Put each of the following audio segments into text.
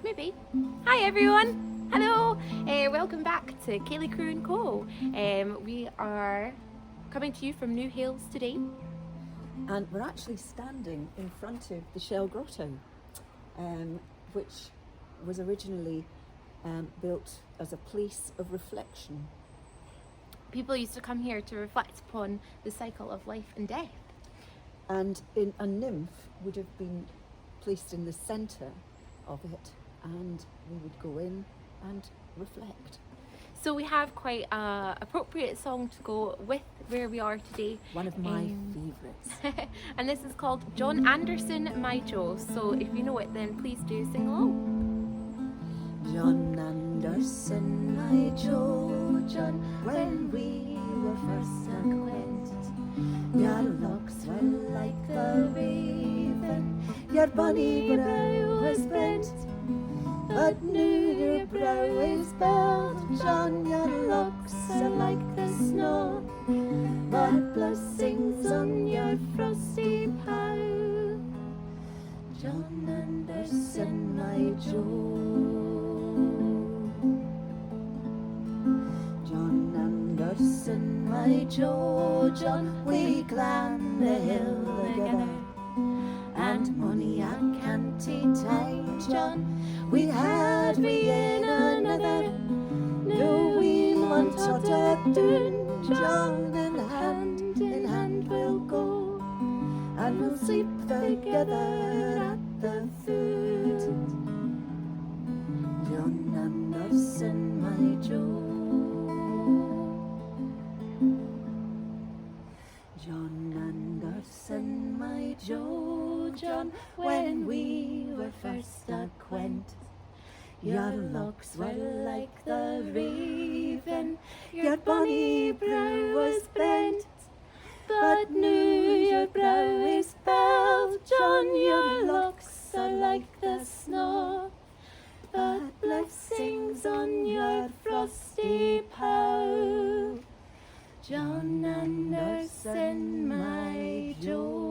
Maybe. Hi everyone. Hello. Welcome back to Kaylee Crew & Co. We are coming to you from Newhailes today. And we're actually standing in front of the Shell Grotto, which was originally built as a place of reflection. People used to come here to reflect upon the cycle of life and death. And a nymph would have been placed in the centre of it, and we would go in and reflect. So we have quite an appropriate song to go with where we are today. One of my favourites. And this is called John Anderson, My Joe. So if you know it, then please do sing along. John Anderson, my Joe, John, when we were first acquainted, your locks were like the raven, your bonny brow was bent, but now your brow is bald, John, your locks are like the snow, but blessings on your frosty pow. John Anderson, my Joe. John Anderson, my Joe, John, we climb the hill together, and money I can't time, John, we had we in another. No, we want to do, John, and in hand we'll go, and we'll sleep together at the foot. John Anderson, my Joe. John Anderson, my Joe, John, when we were first acquainted, your locks were like the raven, your bonny brow was bent, but now your brow is bald, John, your locks are like the snow, but blessings on your frosty pow. John Anderson, my Joe.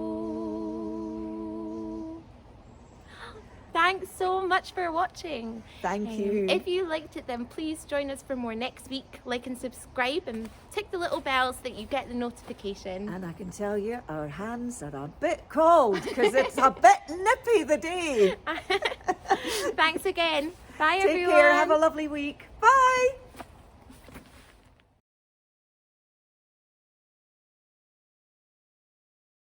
Thanks so much for watching. Thank you. If you liked it, then please join us for more next week. Like and subscribe and tick the little bell so that you get the notification. And I can tell you, our hands are a bit cold because it's a bit nippy the day. Thanks again. Bye, Take everyone. care. Have a lovely week. Bye.